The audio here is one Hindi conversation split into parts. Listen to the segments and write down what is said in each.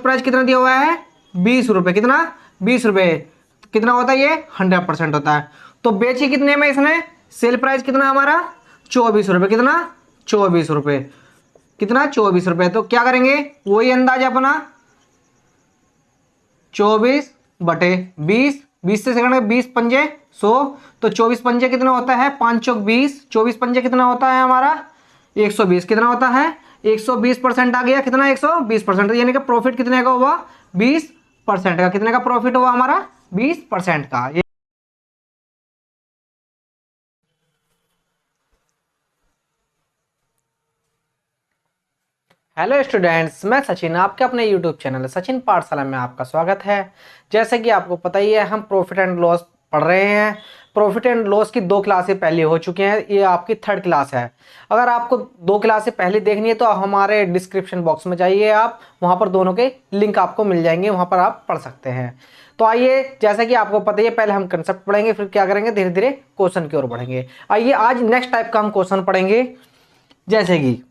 कॉस्ट प्राइस कितना दिया हुआ है 20 रुपए, कितना 20 रुपए, कितना होता है ये 100% होता है। तो बेची कितने में इसने, सेल प्राइस कितना हमारा 24 रुपए, कितना 24 रुपए, कितना 24 रुपए। तो क्या करेंगे वही अंदाज अपना 24/20, 20 से सेकंड 20 पंजे 100, तो 24 पंजे कितना होता है 5 चौक 20, 24 पंजे कितना होता है हमारा 120, कितना होता है 120% आ गया, कितना 120%, यानी कि प्रॉफिट कितने का हुआ 20% का, कितने का प्रॉफिट हुआ हमारा 20% का। हेलो स्टूडेंट्स, मैं सचिन, आपके अपने यूट्यूब चैनल सचिन पाठशाला में आपका स्वागत है। जैसे कि आपको पता ही है, हम प्रॉफिट एंड लॉस पढ़ रहे हैं। प्रॉफिट एंड लॉस की 2 क्लासें पहले हो चुकी हैं, ये आपकी 3rd क्लास है। अगर आपको 2 क्लासें पहले देखनी है तो हमारे डिस्क्रिप्शन बॉक्स में जाइए, आप वहाँ पर दोनों के लिंक आपको मिल जाएंगे, वहाँ पर आप पढ़ सकते हैं। तो आइए, जैसा कि आपको पता ही है, पहले हम कंसेप्ट पढ़ेंगे, फिर क्या करेंगे धीरे धीरे क्वेश्चन की ओर बढ़ेंगे। आइए आज नेक्स्ट टाइप का हम क्वेश्चन पढ़ेंगे। जैसे कि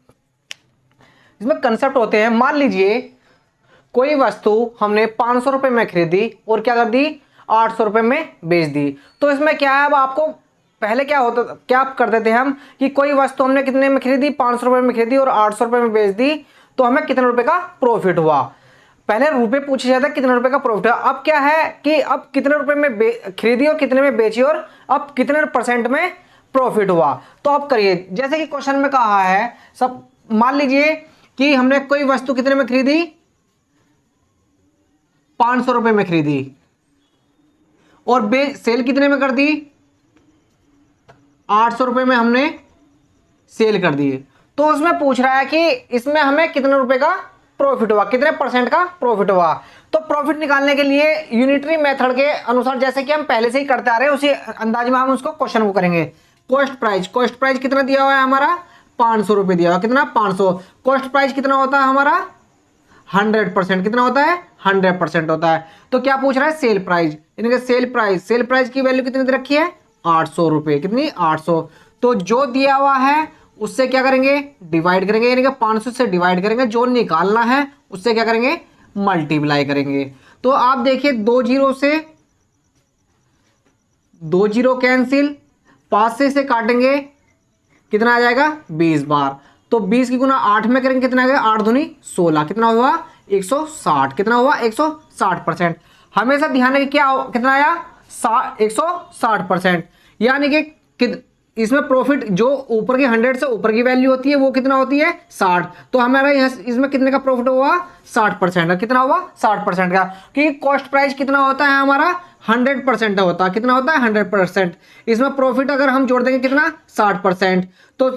इसमें कंसेप्ट होते हैं, मान लीजिए कोई वस्तु हमने 500 रुपए में खरीदी और क्या कर दी 800 रुपए में बेच दी। तो इसमें क्या है, अब आपको पहले क्या होता, क्या करते थे हम कि कोई वस्तु हमने कितने में खरीदी 500 रुपए में खरीदी और 800 रुपए में बेच दी, तो हमें कितने रुपए का प्रॉफिट हुआ। पहले रुपए पूछे जाता है कितने रुपए का प्रॉफिट हुआ। अब क्या है कि अब कितने रुपए में खरीदी और कितने में बेची और अब कितने % में प्रॉफिट हुआ। तो अब करिए, जैसे कि क्वेश्चन में कहा है, सब मान लीजिए कि हमने कोई वस्तु कितने में खरीदी 500 रुपए में खरीदी और सेल कितने में कर दी 800 रुपए में हमने सेल कर दी। तो उसमें पूछ रहा है कि इसमें हमें कितने रुपए का प्रॉफिट हुआ, कितने % का प्रॉफिट हुआ। तो प्रॉफिट निकालने के लिए यूनिटरी मेथड के अनुसार, जैसे कि हम पहले से ही करते आ रहे हैं, उसी अंदाज में हम उसको क्वेश्चन को करेंगे। कॉस्ट प्राइस कितना दिया हुआ है हमारा 500 रुपए दिया हुआ, कितना 500। कॉस्ट प्राइस कितना होता है हमारा 100%, कितना होता है 100% होता है। तो क्या पूछ रहा है सेल प्राइस, यानी कि सेल प्राइस की वैल्यू कितनी दे रखी है 800 रुपए, कितनी 800। तो जो दिया हुआ है उससे क्या करेंगे डिवाइड करेंगे, यानी कि 500 से डिवाइड करेंगे, जो निकालना है उससे क्या करेंगे मल्टीप्लाई करेंगे। तो आप देखिए 2 जीरो से 2 जीरो कैंसिल, 5 से काटेंगे कितना आ जाएगा 20 बार। तो 20 की गुना 8 में करेंगे कितना आ गया 8 दूनी 16, कितना हुआ 160, कितना हुआ 160%। हमेशा ध्यान रखिए क्या कितना आया 160%, यानी कि इसमें प्रॉफिट जो ऊपर की 100 से ऊपर की वैल्यू होती है वो कितना होती है 60। तो हमारा यहाँ इसमें कितने का प्रॉफिट हुआ 60% का, कितना हुआ 60% का। क्योंकि कॉस्ट प्राइस कितना होता है हमारा 100% होता है, कितना होता है 100%। इसमें प्रॉफिट अगर हम जोड़ देंगे कितना 60%, तो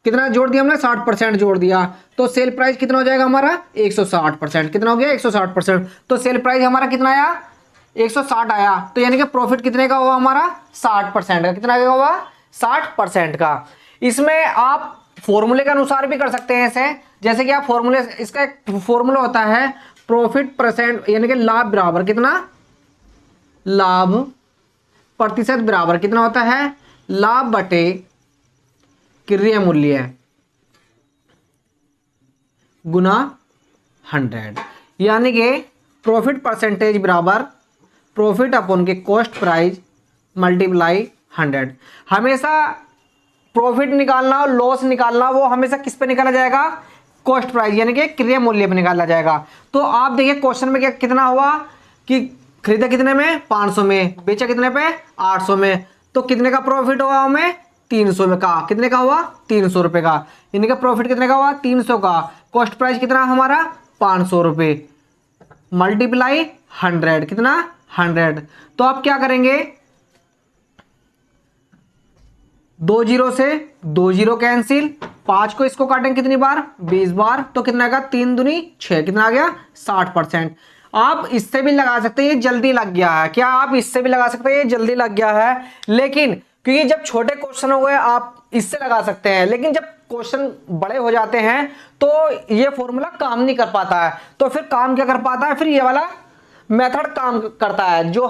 कितना जोड़ दिया हमने 60% जोड़ दिया, तो सेल प्राइस कितना हो जाएगा हमारा 160%, कितना हो गया 160%। तो सेल प्राइस हमारा कितना आया 160 आया, तो यानी कि प्रॉफिट कितने का हुआ हमारा 60% का, कितना हुआ 60% का। इसमें आप फॉर्मूले के अनुसार भी कर सकते हैं ऐसे, जैसे कि आप फॉर्मूले, इसका एक फॉर्मूला होता है प्रॉफिट % यानी कि लाभ बराबर कितना, लाभ प्रतिशत बराबर कितना होता है लाभ बटे क्रय मूल्य गुना 100, यानी कि प्रॉफिट % बराबर प्रॉफिट अपॉन के कॉस्ट प्राइस मल्टीप्लाई 100। हमेशा प्रॉफिट निकालना और लॉस निकालना वो हमेशा किस पे निकाला जाएगा कॉस्ट प्राइस यानी कि क्रय मूल्य पे निकाला जाएगा। तो आप देखिए क्वेश्चन में क्या कितना हुआ कि खरीदा कितने में 500 में, बेचा कितने पे 800 में, तो कितने का प्रॉफिट हुआ हमें 300 में का, कितने का हुआ 300 रुपए का, यानी कि प्रॉफिट कितने का हुआ 300 का। कॉस्ट प्राइस कितना हमारा 500 रुपए मल्टीप्लाई 100, कितना 100। तो आप क्या करेंगे 2 जीरो से 2 जीरो कैंसिल, 5 को इसको काटेंगे कितनी बार 20 बार, तो कितना आएगा 3 दूनी 6, कितना आ गया 60%। आप इससे भी लगा सकते हैं, ये जल्दी लग गया है क्या, आप इससे भी लगा सकते हैं ये जल्दी लग गया है, लेकिन क्योंकि जब छोटे क्वेश्चन हो गए आप इससे लगा सकते हैं, लेकिन जब क्वेश्चन बड़े हो जाते हैं तो ये फॉर्मूला काम नहीं कर पाता है। तो फिर काम क्या कर पाता है, फिर ये वाला मेथड काम करता है जो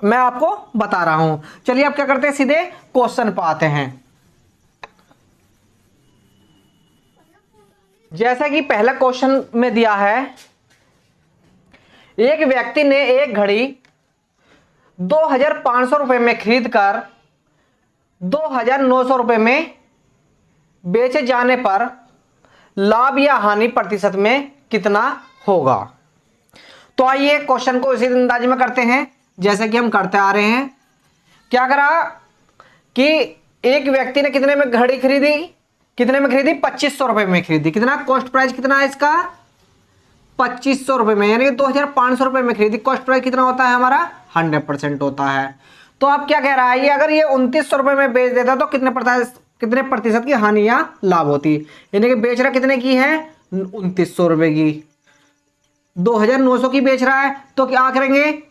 मैं आपको बता रहा हूं। चलिए अब क्या करते हैं सीधे क्वेश्चन पे आते हैं। जैसा कि पहला क्वेश्चन में दिया है एक व्यक्ति ने एक घड़ी 2,500 रुपए में खरीद कर 2,900 रुपए में बेचे जाने पर लाभ या हानि प्रतिशत में कितना होगा। तो आइए क्वेश्चन को इसी अंदाज में करते हैं जैसे कि हम करते आ रहे हैं। क्या करा कि एक व्यक्ति ने कितने में घड़ी खरीदी, कितने में खरीदी, 2,500 रुपए में खरीदी। कितना कॉस्ट प्राइस कितना है इसका, 2,500 रुपए में, यानी कि 2,500 रुपए में खरीदी। कॉस्ट प्राइस कितना होता है हमारा, 100% होता है। तो आप क्या कह रहा है, ये अगर ये 2,900 रुपए में बेच देता तो कितने प्रतिशत की हानि या लाभ होती, यानी कि बेच रहा कितने की है, 2,900 रुपए की, 2,900 की बेच रहा है। तो क्या करेंगे,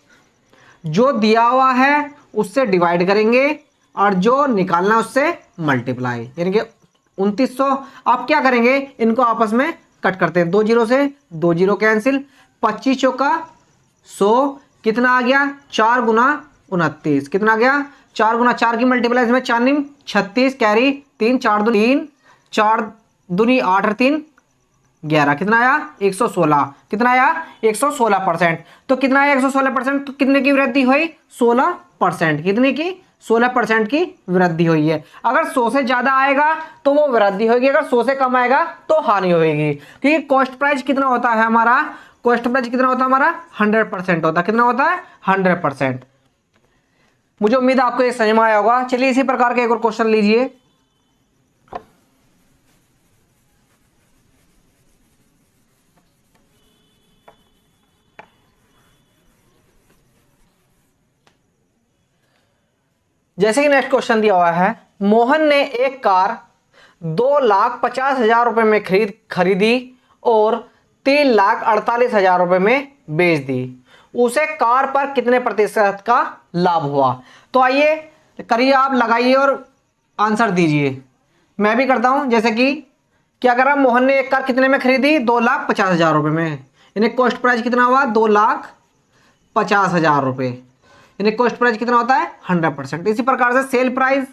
जो दिया हुआ है उससे डिवाइड करेंगे और जो निकालना है उससे मल्टीप्लाई, यानी कि 2,900। आप क्या करेंगे, इनको आपस में कट करते हैं, 2 जीरो से 2 जीरो कैंसिल, 25 चौका 100, कितना आ गया, 4 गुना 29, कितना आ गया, 4 गुना 4 की मल्टीप्लाई इसमें 4 निम 36, कैरी 3, 4 दूनी 3, 4 दूनी 8 और 3 11, कितना आया 116, कितना आया 116%। तो कितना आया 116%, तो कितने की वृद्धि हुई, 16%, कितने की, 16% की वृद्धि हुई है। अगर 100 से ज्यादा आएगा तो वो वृद्धि होगी, अगर 100 से कम आएगा तो हानि होगी। क्योंकि कॉस्ट प्राइस कितना होता है हमारा, कॉस्ट प्राइस कितना होता है हमारा, 100% होता है। कितना होता है, 100%। मुझे उम्मीद है आपको ये समझ में आया होगा। चलिए इसी प्रकार का एक और क्वेश्चन लीजिए। जैसे कि नेक्स्ट क्वेश्चन दिया हुआ है, मोहन ने एक कार 2,50,000 रुपए में खरीदी और 3,48,000 रुपए में बेच दी। उसे कार पर कितने प्रतिशत का लाभ हुआ। तो आइए करिए, आप लगाइए और आंसर दीजिए। मैं भी करता हूं। जैसे कि क्या करा, मोहन ने एक कार कितने में खरीदी, 2,50,000 रुपए में, यानी कॉस्ट प्राइस कितना हुआ, 2,50,000 रुपए, यानी कॉस्ट प्राइस कितना होता है, 100%। इसी प्रकार से सेल प्राइस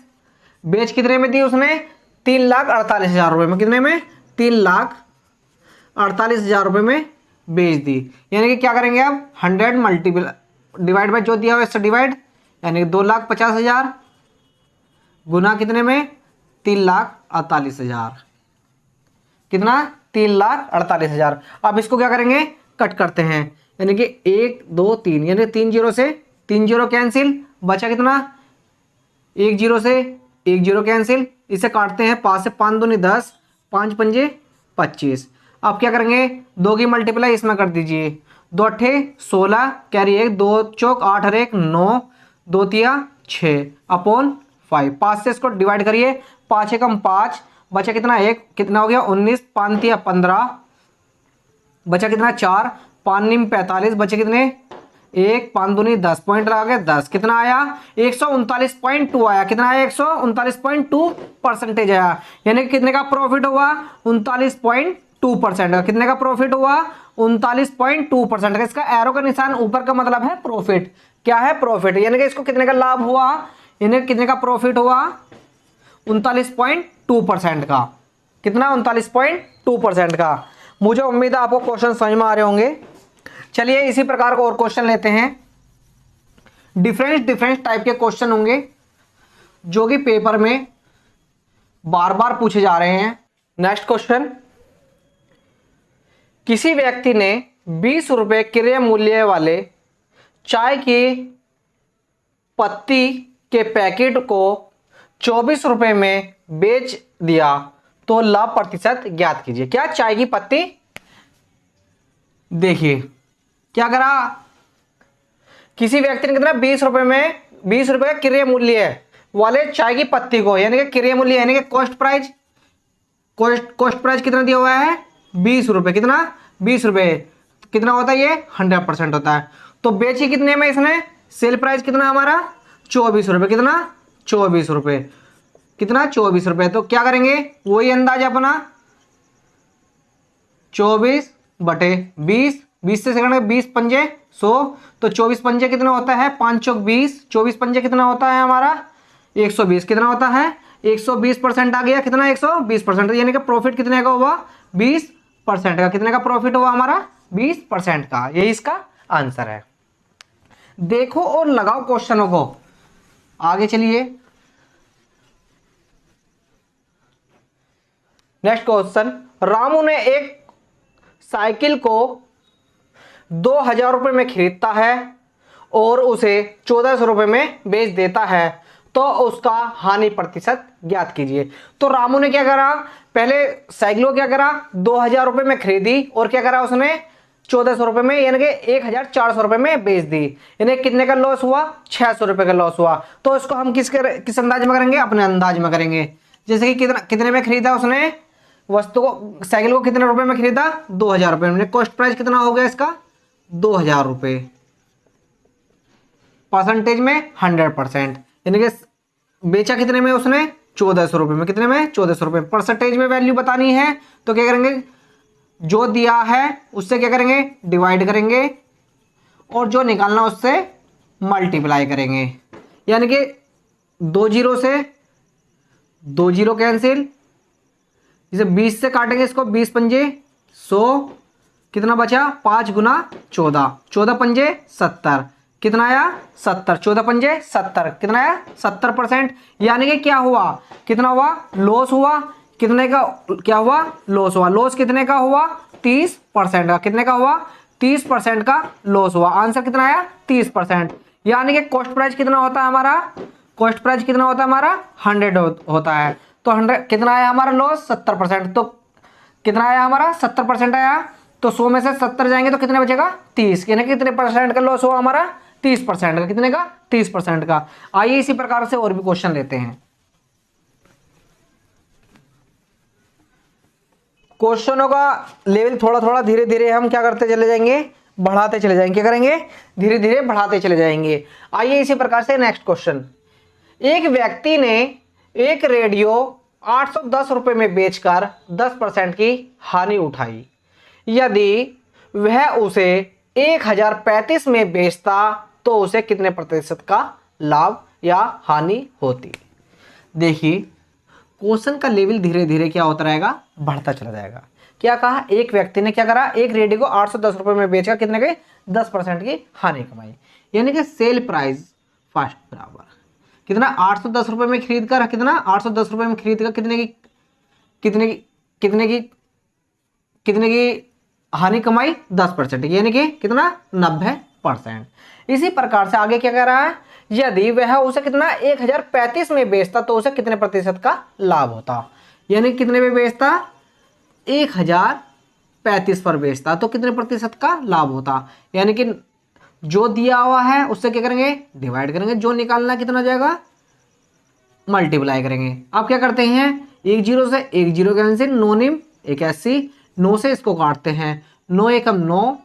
बेच कितने में दी उसने, 3,48,000 रुपए में, कितने में, 3,48,000 रुपए में बेच दी। यानी कि क्या करेंगे अब, 100 मल्टीपल डिवाइड बाय जो दिया हुआ इससे डिवाइड, यानी कि 2,50,000 गुना कितने में, 3,48,000, कितना, 3,48,000। अब इसको क्या करेंगे, कट करते हैं, यानी कि 1 2 3, यानी 3 जीरो से 3 जीरो कैंसिल, बचा कितना, 1 जीरो से 1 जीरो कैंसिल, इसे काटते हैं, 5 से 5 दूनी 10, 5 पंजे 25। आप क्या करेंगे, 2 की मल्टीप्लाई इसमें कर दीजिए, 2 अट्ठे 16, कैरी 1, 2 चौक 8 और 1 9, 2 तिया 6 अपॉन 5। 5 से इसको डिवाइड करिए, 5 एकम 5, बचा कितना 1, कितना हो गया 19, 5 तिया 15, बचा कितना 4, 5 निम 45, बचे कितने 1, 5 दूनी 10, पॉइंट लगा के 10, कितना आया 139.2 आया, कितना आया 139.2% आया। यानी कि कितने का प्रॉफिट हुआ, 39.2% का। कितने का प्रॉफिट हुआ, 39.2% का। इसका एरो का निशान ऊपर का मतलब है प्रॉफिट। क्या है, प्रॉफिट। यानी कि इसको कितने का लाभ हुआ, यानी कितने का प्रॉफिट हुआ, 39.2% का। कितना, 39.2% का। मुझे उम्मीद है आपको क्वेश्चन समझ में आ रहे होंगे। चलिए इसी प्रकार का और क्वेश्चन लेते हैं। डिफरेंट टाइप के क्वेश्चन होंगे जो कि पेपर में बार बार पूछे जा रहे हैं। नेक्स्ट क्वेश्चन, किसी व्यक्ति ने 20 रुपए क्रय मूल्य वाले चाय की पत्ती के पैकेट को 24 रुपए में बेच दिया तो लाभ प्रतिशत ज्ञात कीजिए। क्या, चाय की पत्ती, देखिए क्या करा, किसी व्यक्ति ने कितना 20 रुपए में, 20 रुपए का क्रय मूल्य वाले चाय की पत्ती को, यानी कि क्रय मूल्य यानी कि कॉस्ट प्राइस, कॉस्ट प्राइस कितना दिया हुआ है, 20 रुपए, कितना 20 रुपए, कितना होता है ये 100% होता है। तो बेची कितने में इसने, सेल प्राइस कितना हमारा 24 रुपए, कितना 24 रुपए, कितना 24 रुपए। तो क्या करेंगे, वही अंदाज अपना 24 बटे 20, 20 से सेकंड 20 पंजे 100, तो 24 पंजे कितना होता है, 5 चौक 20, 24 पंजे कितना होता है हमारा 120, कितना होता है 120% आ गया, कितना 120%, यानी कि प्रॉफिट कितने का हुआ 20% का। कितने का प्रॉफिट हुआ हमारा 20% का, यही इसका आंसर है। देखो और लगाओ क्वेश्चनों को। आगे चलिए, नेक्स्ट क्वेश्चन। रामू ने एक साइकिल को 2,000 रुपए में खरीदता है और उसे 1,400 रुपए में बेच देता है, तो उसका हानि प्रतिशत ज्ञात कीजिए। तो रामू ने क्या करा, पहले साइकिल को क्या करा, 2,000 रुपए में खरीदी और क्या करा उसने, 1,400 रुपए में यानी कि 1,400 रुपए में बेच दी, यानी कितने का लॉस हुआ, 600 रुपए का लॉस हुआ। तो इसको हम किस अंदाज में करेंगे, अपने अंदाज में करेंगे। जैसे कि कितने में खरीदा उसने वस्तु को, साइकिल को कितने रुपए में खरीदा, 2,000 रुपए में। कॉस्ट प्राइस कितना हो गया इसका, 2,000 रुपए, परसेंटेज में 100%, यानी कि बेचा कितने में उसने, 1,400 रुपए में। कितने में, 1,400 रुपए। परसेंटेज में वैल्यू बतानी है तो क्या करेंगे, जो दिया है उससे क्या करेंगे, डिवाइड करेंगे और जो निकालना उससे मल्टीप्लाई करेंगे। यानी कि 2 जीरो से 2 जीरो कैंसिल, इसे 20 से काटेंगे इसको, 20 पंजे 100, कितना बचा, 5 गुना 14, 14 पंजे 70, कितना आया 70, 14 पंजे 70, कितना आया 70%। यानी कि क्या हुआ, कितना हुआ, लॉस हुआ, कितने का, क्या हुआ, लॉस हुआ। लॉस कितने का हुआ, 30% का। कितने का हुआ, 30% का लॉस हुआ। आंसर कितना आया, 30%। यानी कि कॉस्ट प्राइस कितना होता है हमारा, कॉस्ट प्राइस कितना होता है हमारा, 100 होता है। तो 100 कितना आया हमारा लॉस, 70%। तो कितना आया हमारा, 70% आया। तो 100 में से 70 जाएंगे तो कितने बचेगा, 30, यानी कितने परसेंट का लॉस हुआ हमारा, 30% का। कितने का, 30% का। आइए इसी प्रकार से और भी क्वेश्चन लेते हैं। क्वेश्चनों का लेवल थोड़ा थोड़ा धीरे धीरे हम क्या करते चले जाएंगे, बढ़ाते चले जाएंगे। क्या करेंगे, धीरे धीरे बढ़ाते चले जाएंगे। आइए इसी प्रकार से नेक्स्ट क्वेश्चन। एक व्यक्ति ने एक रेडियो 810 रुपए में बेचकर 10% की हानि उठाई। यदि वह उसे 1,035 में बेचता तो उसे कितने प्रतिशत का लाभ या हानि होती। देखिए क्वेश्चन का लेवल धीरे धीरे क्या होता रहेगा, बढ़ता चला जाएगा। क्या कहा, एक व्यक्ति ने क्या करा, एक रेडियो को 810 रुपए में बेचकर कितने के, 10% की हानि कमाई। यानी कि सेल प्राइस फर्स्ट बराबर कितना, 810 रुपए में खरीद कर, कितना 810 रुपए में खरीद कर कितने की, कितने की, कितने की, कितने की हानि कमाई, 10%, यानी कि कितना, 90%। इसी प्रकार से आगे क्या कह रहा है, यदि वह उसे कितना 1,035 में बेचता तो उसे कितने प्रतिशत का लाभ होता। यानी कितने में बेचता, 1,035 पर बेचता तो कितने प्रतिशत का लाभ होता। यानी कि जो दिया हुआ है उससे क्या करेंगे, डिवाइड करेंगे, जो निकालना कितना हो जाएगा, मल्टीप्लाई करेंगे। आप क्या करते हैं, 1 जीरो से 1 जीरो कैंसिल, 9 निम 81, 9 से इसको काटते हैं, 9 एकम 9,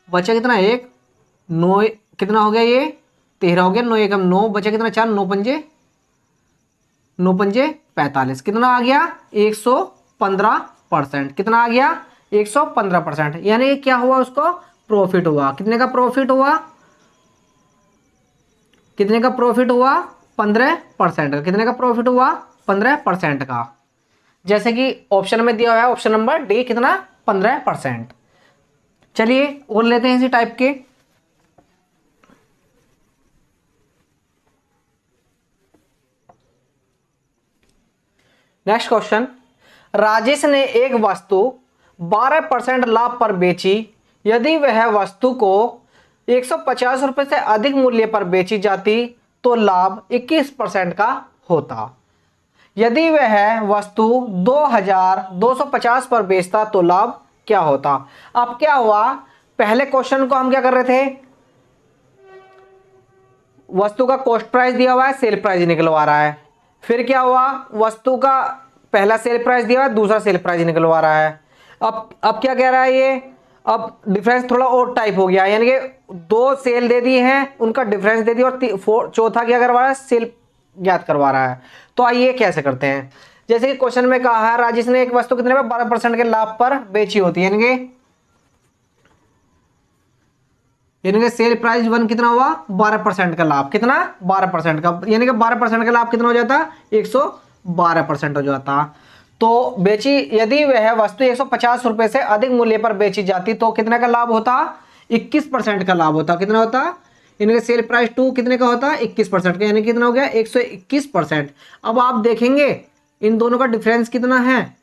बचा कितना 1, 9 कितना हो गया ये 13 हो गया, 9 एकम 9, बचा कितना 4, 9 पंजे 45, कितना आ गया 115%। कितना आ गया 115%। यानी क्या हुआ, उसको प्रॉफिट हुआ। कितने का प्रॉफिट हुआ, कितने का प्रॉफिट हुआ, 15% का। कितने का प्रॉफिट हुआ, 15% का। जैसे कि ऑप्शन में दिया हुआ है, ऑप्शन नंबर डी, कितना 15%। चलिए और लेते हैं इसी टाइप के। Next question. राजेश ने एक वस्तु 12% लाभ पर बेची। यदि वह वस्तु को 150 रुपए से अधिक मूल्य पर बेची जाती तो लाभ 21% का होता। यदि वह वस्तु 2,250 पर बेचता तो लाभ क्या होता। अब क्या हुआ, पहले क्वेश्चन को हम क्या कर रहे थे, वस्तु का कॉस्ट प्राइस दिया हुआ है, सेल प्राइस निकलवा रहा है। फिर क्या हुआ, वस्तु का पहला सेल प्राइस दिया हुआ है, दूसरा सेल प्राइस निकलवा रहा है। अब क्या कह रहा है ये, अब डिफरेंस थोड़ा और टाइप हो गया, यानी कि 2 सेल दे दी हैं, उनका डिफरेंस दे दिया और चौथा क्या करवा रहा है, सेल ज्ञात करवा रहा है। तो आइए कैसे करते हैं। जैसे कि क्वेश्चन में कहा है, राजेश ने एक वस्तु कितने में 12% के लाभ पर बेची होती है, यानी कि सेल प्राइस 1 कितना हुआ, 12% का लाभ, कितना 12% का, यानी कि 12% का लाभ कितना हो जाता, 112% हो जाता। तो बेची, यदि वह वस्तु 150 रुपए से अधिक मूल्य पर बेची जाती तो कितने का लाभ होता, 21% का लाभ होता। कितना होता? इनके सेल प्राइस टू कितने का होता? 21% का, यानी कितना हो गया? 121%। अब आप देखेंगे इन दोनों का डिफरेंस कितना है?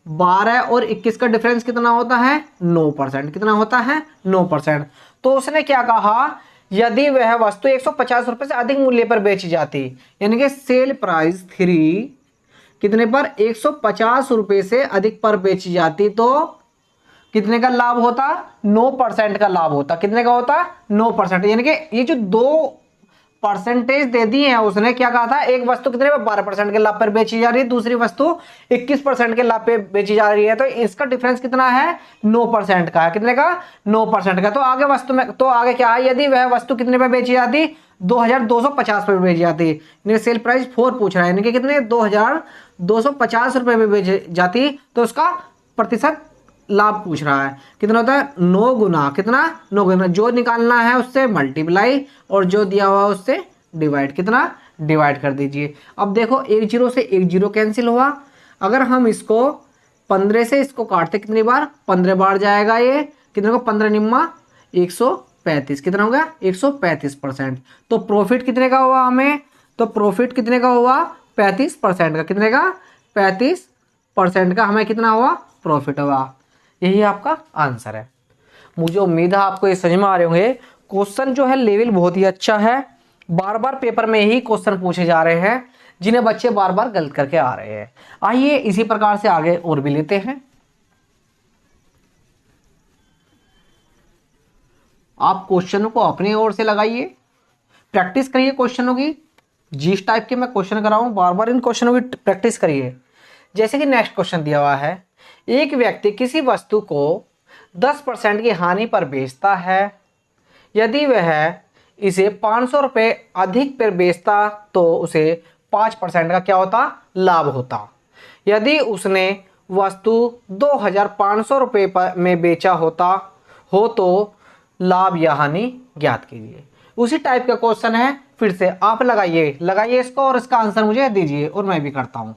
12 और 21 का डिफरेंस कितना होता है? 9%। कितना होता है? 9%। तो उसने क्या कहा, यदि वह वस्तु 150 रुपए से अधिक मूल्य पर बेची जाती, यानी कि सेल प्राइस 3 कितने पर? 150 रुपए से अधिक पर बेची जाती, तो कितने का लाभ होता? 9% का लाभ होता। कितने का होता? 9%। यानी कि ये जो दो परसेंटेज दे दी है उसने, क्या कहा था? एक वस्तु कितने में? 12% के लाभ पर बेची जा रही है, दूसरी वस्तु 21% के लाभ पे बेची जा रही है, तो इसका डिफरेंस कितना है? 9% का है। कितने का? 9% का। तो आगे वस्तु में, तो आगे क्या है? यदि वह वस्तु कितने पे बेची जाती? 2250 पे बेची जाती। सेल प्राइस 4 पूछ रहा है, यानी कि कितने? 2250 रुपए पे बेची जाती, तो उसका प्रतिशत लाभ पूछ रहा है। कितना होता है? 9 गुना। कितना? 9 गुना। जो निकालना है उससे मल्टीप्लाई और जो दिया हुआ उससे डिवाइड। कितना? डिवाइड कर दीजिए। अब देखो, एक जीरो से एक जीरो कैंसिल हुआ। अगर हम इसको 15 से इसको काटते कितनी बार? 15 बार जाएगा ये। कितने को? 15 निम्मा 135। कितना हो गया? 135%। तो प्रॉफिट कितने का हुआ हमें? तो प्रॉफिट कितने का हुआ? 35% का। कितने का? 35% का हमें कितना हुआ? प्रॉफिट हुआ। यही आपका आंसर है। मुझे उम्मीद है आपको ये समझ में आ रहे होंगे। क्वेश्चन जो है लेवल बहुत ही अच्छा है। बार बार पेपर में ही क्वेश्चन पूछे जा रहे हैं जिन्हें बच्चे बार बार गलत करके आ रहे हैं। आइए इसी प्रकार से आगे और भी लेते हैं। आप क्वेश्चनों को अपनी ओर से लगाइए, प्रैक्टिस करिए क्वेश्चनों की। जिस टाइप के मैं क्वेश्चन कर रहा हूं, बार बार इन क्वेश्चनों की प्रैक्टिस करिए। जैसे कि नेक्स्ट क्वेश्चन दिया हुआ है, एक व्यक्ति किसी वस्तु को 10% की हानि पर बेचता है। यदि वह इसे 500 रुपये अधिक पर बेचता तो उसे 5% का क्या होता? लाभ होता। यदि उसने वस्तु 2500 रुपये में बेचा होता हो तो लाभ या हानि ज्ञात कीजिए। उसी टाइप का क्वेश्चन है, फिर से आप लगाइए लगाइए इसको और इसका आंसर मुझे दीजिए और मैं भी करता हूं।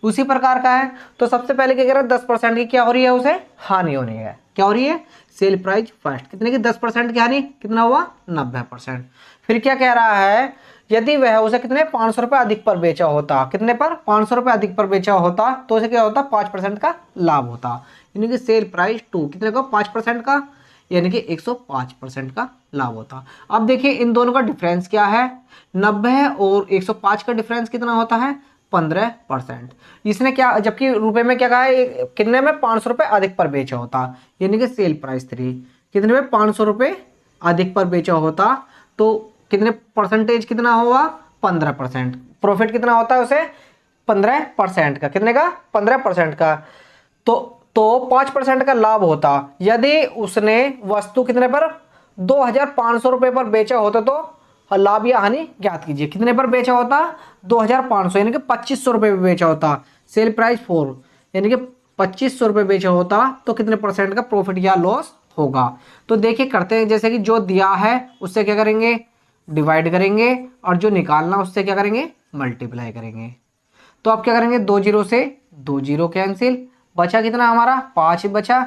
उसी प्रकार का है। तो सबसे पहले क्या कह रहा है? 10% की क्या हो रही है? उसे हानि होनी है। क्या हो रही है? Sale price first. कितने की? 10% की हानि। कितना हुआ? 90%। फिर क्या कह रहा है? यदि वह उसे कितने? 500 रुपए अधिक पर बेचा होता। कितने पर? 500 रुपए अधिक पर बेचा होता तो उसे क्या होता? 5% का लाभ होता। यानी कि सेल प्राइस 2 कितने का? 5% का, यानी कि 105% का लाभ होता। अब देखिए इन दोनों का डिफरेंस क्या है? 90 और 105 का डिफरेंस कितना होता है? 15%। इसने क्या, जबकि रुपए में क्या कहा है? कितने में? 500 रुपए अधिक पर बेचा होता, यानी कि सेल प्राइस 3 कितने में? 500 रुपए अधिक पर बेचा होता तो कितने परसेंटेज कितना हुआ? 15%। प्रॉफिट कितना होता है उसे? 15% का। कितने का? 15% का। तो 5% का लाभ होता। यदि उसने वस्तु कितने पर? 2500 रुपए पर बेचा होता तो लाभ या हानि ज्ञात कीजिए। कितने पर बेचा होता? 2500, यानी कि 2500 रुपए पर बेचा होता। सेल प्राइस 4, यानी कि 2500 रुपए बेचा होता तो कितने परसेंट का प्रॉफिट या लॉस होगा? तो देखिए करते हैं, जैसे कि जो दिया है उससे क्या करेंगे? डिवाइड करेंगे और जो निकालना उससे क्या करेंगे? मल्टीप्लाई करेंगे। तो अब क्या करेंगे? 2 जीरो से 2 जीरो कैंसिल। बचा कितना हमारा? 5 बचा।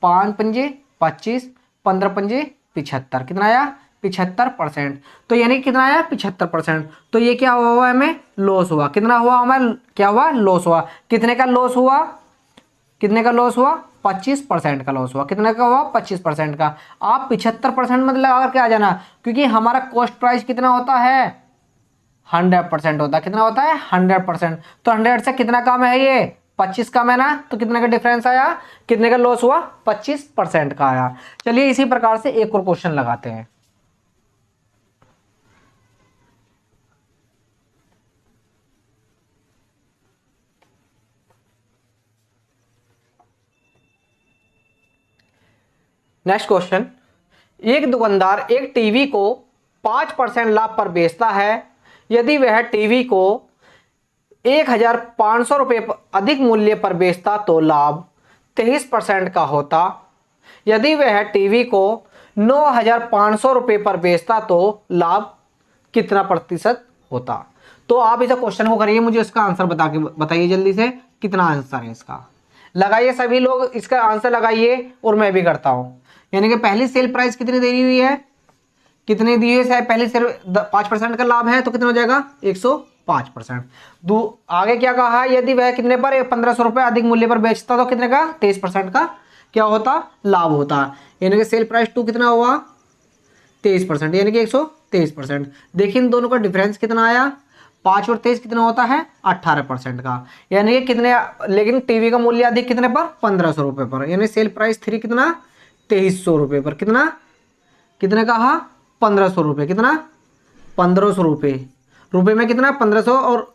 5 पंजे 25, 15 पंजे 75। कितना आया? 75%। तो यानी कितना आया? 75%। तो ये क्या हुआ? हमें लॉस हुआ। कितना हुआ हमें? क्या हुआ? लॉस हुआ। कितने का लॉस हुआ? कितने का लॉस हुआ? 25% का लॉस हुआ। कितने का हुआ? 25% का। आप 75% मत लगा करके आ जाना, क्योंकि हमारा कॉस्ट प्राइस कितना होता है? 100% होता है। कितना होता है? 100%। तो 100 से कितना कम है? ये 25 कम है ना, तो कितने का डिफरेंस आया? कितने का लॉस हुआ? 25% का आया। चलिए इसी प्रकार से एक और क्वेश्चन लगाते हैं। नेक्स्ट क्वेश्चन, एक दुकानदार एक टीवी को 5% लाभ पर बेचता है। यदि वह टीवी को 1500 रुपये अधिक मूल्य पर बेचता तो लाभ 23% का होता। यदि वह टीवी को 9500 रुपये पर बेचता तो लाभ कितना प्रतिशत होता? तो आप इस क्वेश्चन को करिए, मुझे इसका आंसर बताइए जल्दी से, कितना आंसर है इसका। लगाइए सभी लोग, इसका आंसर लगाइए और मैं भी करता हूं। यानी कि पहली सेल प्राइस कितनी दी हुई है, कितनी दी हुई है, पहली सेल 5% का लाभ है तो कितना हो जाएगा 105%। आगे क्या कहा है, यदि वह कितने पर 1500 रुपये अधिक मूल्य पर बेचता तो कितने का 23% का क्या होता, लाभ होता। यानी कि सेल प्राइस 2 कितना हुआ 23%, यानी कि 123%। देखिए इन दोनों का डिफरेंस कितना आया, 5 और 23 कितना होता है 18% का। यानी कि कितने, लेकिन टीवी का मूल्य अधिक कितने पर 1500 रुपये पर, यानी सेल प्राइस 3 कितना 2300 रुपये पर, कितना कितने कहा 1500 रुपये, कितना 1500 रुपये, रुपये में कितना 1500 और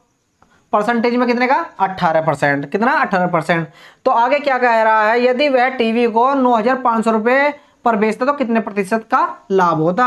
परसेंटेज में कितने का 18%, कितना 18%। तो आगे क्या कह रहा है, यदि वह टीवी को 9500 रुपये पर बेचता तो कितने प्रतिशत का लाभ होता।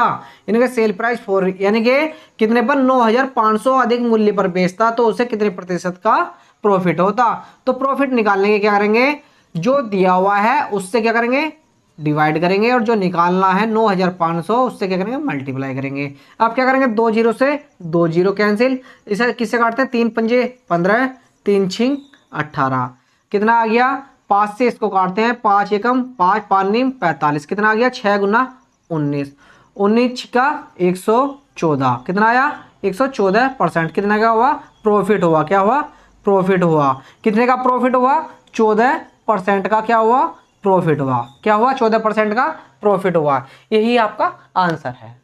यानी कि सेल प्राइस 4, यानी कि कितने पर 9500 अधिक मूल्य पर बेचता तो उसे कितने प्रतिशत का प्रॉफिट होता। तो प्रॉफिट निकालने के क्या करेंगे, जो दिया हुआ है उससे क्या करेंगे डिवाइड करेंगे, और जो निकालना है 9500 उससे क्या करेंगे मल्टीप्लाई करेंगे। अब क्या करेंगे 2 जीरो से 2 जीरो कैंसिल, इसे किससे काटते हैं 3 पंजे 15, 3 छिंग 18, कितना आ गया 5 से इसको काटते हैं, 5 एकम 5, 5 नीम 45, कितना आ गया 6 गुना 19, 19 का 114, कितना आया 114%, कितना का हुआ प्रॉफिट हुआ, क्या हुआ प्रॉफिट हुआ, कितने का प्रॉफिट हुआ 14% का क्या हुआ प्रॉफिट हुआ, क्या हुआ 14% का प्रॉफिट हुआ। यही आपका आंसर है।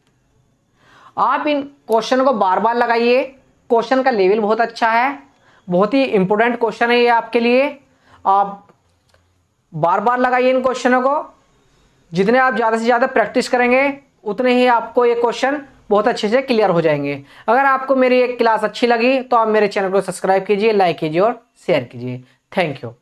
आप इन क्वेश्चन को बार बार लगाइए, क्वेश्चन का लेवल बहुत अच्छा है, बहुत ही इंपॉर्टेंट क्वेश्चन है ये आपके लिए। आप बार बार लगाइए इन क्वेश्चनों को, जितने आप ज़्यादा से ज़्यादा प्रैक्टिस करेंगे उतने ही आपको ये क्वेश्चन बहुत अच्छे से क्लियर हो जाएंगे। अगर आपको मेरी एक क्लास अच्छी लगी तो आप मेरे चैनल को सब्सक्राइब कीजिए, लाइक कीजिए और शेयर कीजिए। Thank you.